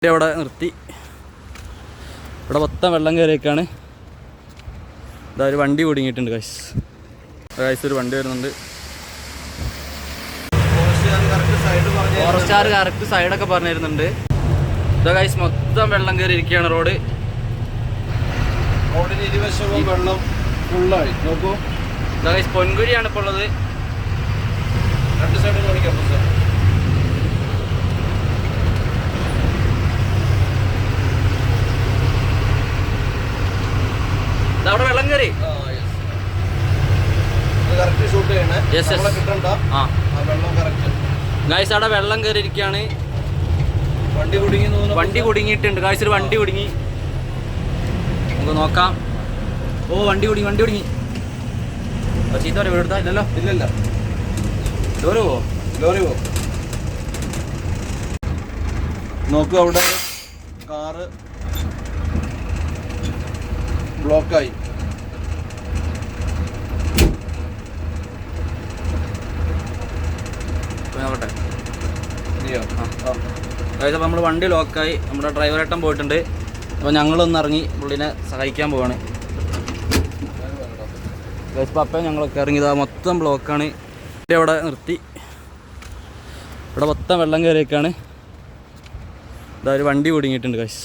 അവിടെ നിർത്തി. ഇവിടെ മൊത്തം വെള്ളം കയറിയേക്കാണ്. ഇതാ ഒരു വണ്ടി കുടുങ്ങിയിട്ടുണ്ട് ഗൈസ്. ഒരു വണ്ടി വരുന്നുണ്ട്. ഫോറസ്റ്റുകാർ കറക്റ്റ് സൈഡൊക്കെ പറഞ്ഞു തരുന്നുണ്ട്. ഇതാ ഗൈസ് മൊത്തം വെള്ളം കയറി ഇരിക്കുകയാണ്. റോഡിന് ഇരുവശവും വെള്ളം ഫുള്ളായി. നോക്കൂ, ഇതാ ഗൈസ് പൊൻകുഴിയാണ് ഇപ്പോൾ ഉള്ളത്. രണ്ട് സൈഡും കാണിക്കാം. അവിടെ വെള്ളം കയറി. ഗൈസ് അവിടെ വെള്ളം കയറി ഇരിക്കുകയാണ്. വണ്ടി കുടുങ്ങിയിട്ടുണ്ട് ഗൈസ്. ഒരു വണ്ടി കുടുങ്ങി. നമുക്ക് നോക്കാം. ഓ വണ്ടി കുടുങ്ങി. ചീത്ത പറയും വീടെടുത്താ ഇല്ലല്ലോ. ഇല്ലല്ല, ലോറി പോ. നോക്കൂ, അവിടെ കാറ് ബ്ലോക്കായി. നോക്കട്ടെ. അപ്പോൾ നമ്മൾ വണ്ടി ലോക്കായി. നമ്മുടെ ഡ്രൈവറേട്ടൻ പോയിട്ടുണ്ട്. അപ്പോൾ ഞങ്ങളൊന്ന് ഇറങ്ങി പുള്ളിനെ സഹായിക്കാൻ പോവാണ്. പപ്പ ഞങ്ങളൊക്കെ ഇറങ്ങിയതാ. മൊത്തം ബ്ലോക്കാണ്. അവിടെ നിർത്തി. ഇവിടെ മൊത്തം വെള്ളം കയറിയേക്കാണ്. ഇതാ ഒരു വണ്ടി കുടുങ്ങിയിട്ടുണ്ട് ഗൈസ്.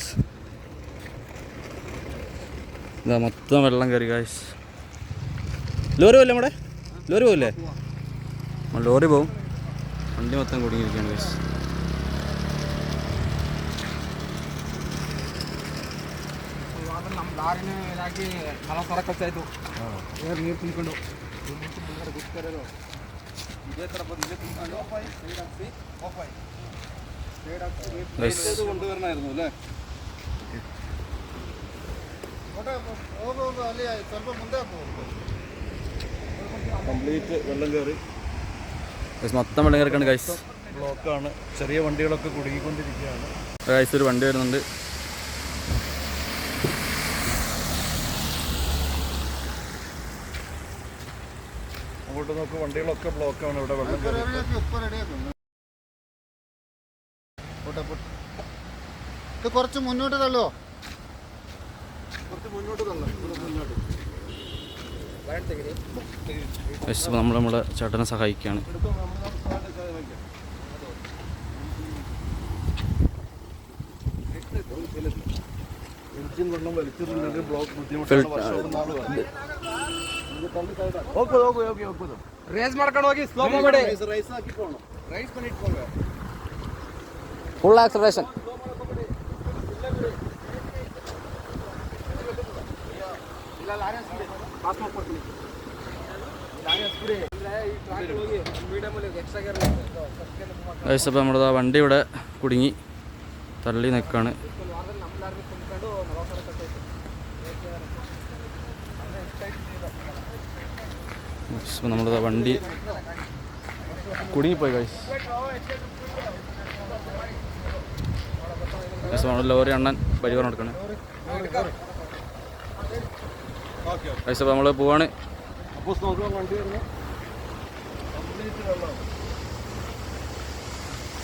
ഇതാ മൊത്തം വെള്ളം കയറി ഗൈസ്. ലോറി പോവില്ലേ? നമ്മുടെ ലോറി പോവില്ലേ? ലോറി പോവും. വണ്ടി മൊത്തം കുടുങ്ങിയിരിക്കുകയാണ് ഗൈസ്. കൊണ്ടുവരണമായിരുന്നു അല്ലേ? കംപ്ലീറ്റ് വെള്ളം കയറി. മൊത്തം വെള്ളം കയറിക്കാണ് ഗൈസ്. ബ്ലോക്കാണ്. ചെറിയ വണ്ടികളൊക്കെ കുടുങ്ങിക്കൊണ്ടിരിക്കുകയാണ് ഗൈസ്. ഒരു വണ്ടി വരുന്നുണ്ട്. അങ്ങോട്ട് നോക്ക്, വണ്ടികളൊക്കെ ബ്ലോക്കാണ്. ഇവിടെ വെള്ളം കയറി. കുറച്ച് മുന്നോട്ട് തള്ളോ. നമ്മൾ നമ്മുടെ ചേട്ടനെ സഹായിക്കുകയാണ്. Full acceleration. അപ്പോൾ നമ്മുടെ വണ്ടി ഇവിടെ കുടുങ്ങി തള്ളി നിൽക്കുകയാണ്. നമ്മുടെ വണ്ടി കുടുങ്ങിപ്പോയി ഗൈസ്. ലോറി അണ്ണൻ പരിവാരം എടുക്കണേ ഗൈസ്. അപ്പോൾ നമ്മൾ പോവാണ്.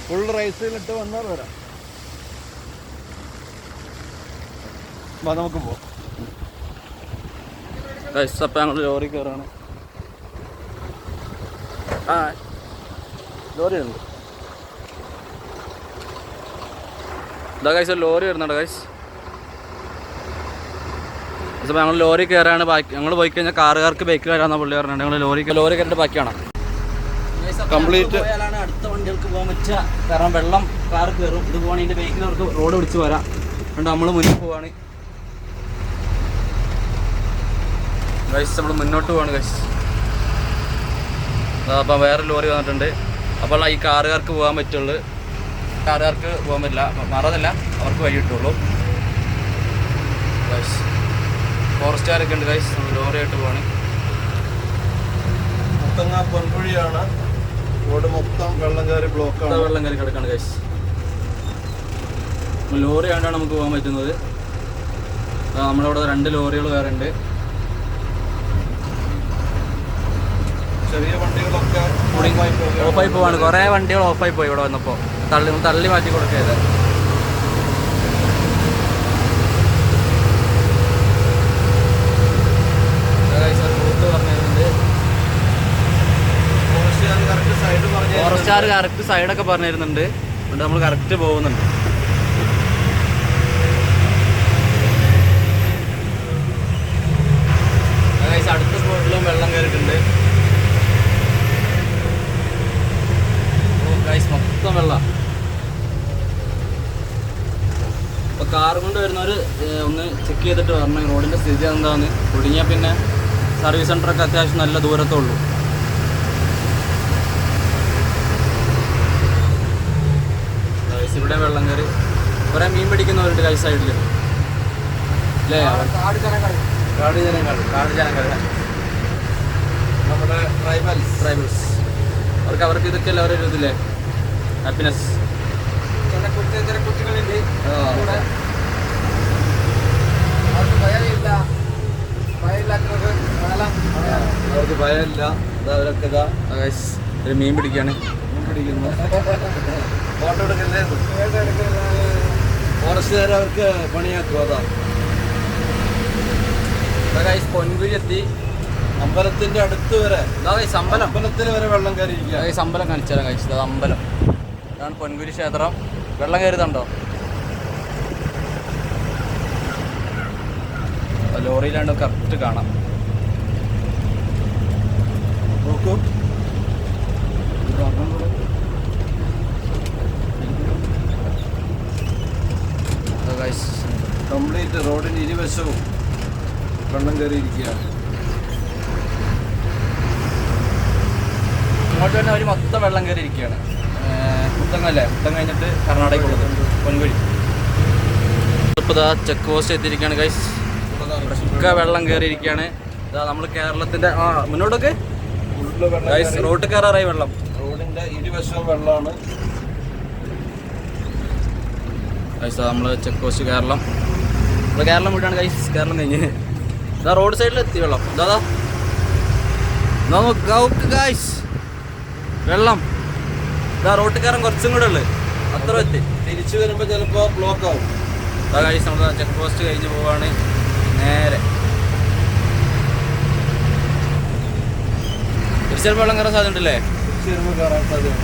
ഫുൾ റൈസിലിട്ട് വന്നാൽ വരാം. നമുക്ക് പോവാം ഗൈസ്. അപ്പം ഞങ്ങൾ ലോറി കയറാണ്. ലോറി ഉണ്ട്. ഇതാ ഗൈസ് ലോറി വരുന്നുണ്ട് ഗൈസ്. അപ്പോൾ ഞങ്ങൾ ലോറി കയറാണ്. ബാക്കി ഞങ്ങൾ പോയി കഴിഞ്ഞാൽ കാറുകാർക്ക് ബൈക്കിൽ വരാമെന്ന പുള്ളി പറഞ്ഞിട്ടുണ്ട്. ഞങ്ങൾ ലോറി കയറിയിട്ട് ബാക്കിയാണ് കംപ്ലീറ്റ്. അടുത്ത വണ്ടികൾക്ക് പോകാൻ പറ്റുക. കാരണം വെള്ളം കാറ് കയറും. ഇത് പോകണമെങ്കിൽ ഇതിൻ്റെ ബൈക്കിൽ അവർക്ക് റോഡ് പിടിച്ച് വരാം. അതുകൊണ്ട് നമ്മൾ മുന്നിൽ പോവാണ് ഗൈസ്. നമ്മൾ മുന്നോട്ട് പോവാണ് ഗൈസ്. അപ്പം വേറെ ലോറി വന്നിട്ടുണ്ട്. അപ്പോൾ ഈ കാറുകാർക്ക് പോകാൻ പറ്റുള്ളൂ. കാറുകാർക്ക് പോകാൻ പറ്റില്ല. മറന്നില്ല, അവർക്ക് വഴി കിട്ടുള്ളൂ ഗൈസ്. ഫോറസ്റ്റുകാരൊക്കെ ഉണ്ട് ഗൈസ്. നമ്മൾ ലോറിയായിട്ട് പോവാണ്. മുത്തങ്ങ പൊൻകുഴിയാണ്. റോഡ് മൊത്തം വെള്ളം കയറി ബ്ലോക്കാണ്. വെള്ളം കയറി കിടക്കാണ് ഗൈസ്. ലോറി ആയിട്ടാണ് നമുക്ക് പോകാൻ പറ്റുന്നത്. നമ്മളിവിടെ 2 ലോറികൾ വേറെ ഉണ്ട്. ചെറിയ വണ്ടികളൊക്കെ ഓഫായി പോവാണ്. കുറേ വണ്ടികൾ ഓഫായി പോയി ഇവിടെ വന്നപ്പോൾ. തള്ളി മാറ്റി കൊടുക്കുക. സാറ് കറക്റ്റ് സൈഡൊക്കെ പറഞ്ഞു തരുന്നുണ്ട്. അതുകൊണ്ട് നമ്മൾ കറക്റ്റ് പോകുന്നുണ്ട്. അടുത്ത സ്പോട്ടിലും വെള്ളം കയറിയിട്ടുണ്ട്. മൊത്തം വെള്ളം. അപ്പോൾ കാർ കൊണ്ട് വരുന്നവർ ഒന്ന് ചെക്ക് ചെയ്തിട്ട് വരണം റോഡിൻ്റെ സ്ഥിതി എന്താണെന്ന്. കുടുങ്ങിയാൽ പിന്നെ സർവീസ് സെൻ്ററൊക്കെ അത്യാവശ്യം നല്ല ദൂരത്തേ ഉള്ളൂ. ഇവിടെ വെള്ളം കയറി കുറേ മീൻ പിടിക്കുന്നവരുണ്ട് കൈ സൈഡിൽ അല്ലേ? കാട് ജനങ്ങൾ നമ്മുടെ ട്രൈബൽസ് അവർക്ക് ഇതൊക്കെ അല്ലേ അവരൊരു ഇതില്ലേ ഹാപ്പിനെസ്. കുട്ടികളുണ്ട് അവർക്ക് ഭയമില്ല. അവരൊക്കെ ഒരു മീൻ പിടിക്കുകയാണ്. ഫോട്ടോ എടുക്കല്ലേ? ഫോറസ്റ്റുകാർ അവർക്ക് പണിയാക്കും. അതാ പൊൻകുരി എത്തി. അമ്പലത്തിന്റെ അടുത്ത് വരെ അമ്പലത്തിൽ വരെ വെള്ളം കയറിയിരിക്കുക. അമ്പലം കാണിച്ചാലും കഴിച്ചത്. അത് അമ്പലം. ഇതാണ് പൊൻകുരി ക്ഷേത്രം. വെള്ളം കയറുന്നുണ്ടോ? ലോറിയിലാണ്ട് കറക്റ്റ് കാണാം. നോക്കൂ, കംപ്ലീറ്റ് റോഡിന് ഇരുവശവും വെള്ളം കയറിയിരിക്കുകയാണ്. ഇങ്ങോട്ട് തന്നെ അവർ മൊത്തം വെള്ളം കയറിയിരിക്കുകയാണ്. മുത്തങ്ങല്ലേ? മുത്തം കഴിഞ്ഞിട്ട് കർണാടകയ്ക്കുള്ളത് പൊൻകുഴി. ഇപ്പോൾ ഇതാ ചെക്ക് പോസ്റ്റ് എത്തിയിരിക്കുകയാണ് ഗൈസ്. ഒക്കെ വെള്ളം കയറിയിരിക്കുകയാണ്. ഇതാ നമ്മൾ കേരളത്തിൻ്റെ മുന്നോട്ടൊക്കെ ഗൈസ് റോഡ് കയറാറായി വെള്ളം. റോഡിൻ്റെ ഇരുവശവും വെള്ളമാണ് ഗൈസ്. നമ്മൾ ചെക്ക് പോസ്റ്റ് കേരളം. ഇപ്പോൾ കേരളം വിട്ടാണ് ഗൈസ്. കേരളം കഴിഞ്ഞ് ഇതാ റോഡ് സൈഡിലെത്തി വെള്ളം. ഇതാ നോക്ക് ഗൈസ് വെള്ളം. ഇതാ റോഡ് കയറാൻ കുറച്ചും കൂടെ ഉള്ളു. അത്ര എത്തി. തിരിച്ചു വരുമ്പോൾ ചിലപ്പോൾ ബ്ലോക്ക് ആവും. അതാ കഴിച്ച് നമ്മൾ ചെക്ക് പോസ്റ്റ് കഴിഞ്ഞ് പോവാണ് നേരെ. തിരിച്ചു വെള്ളം കയറാൻ സാധ്യത ഉണ്ടല്ലേ? തിരിച്ചു വരുമ്പോൾ കയറാൻ സാധ്യത.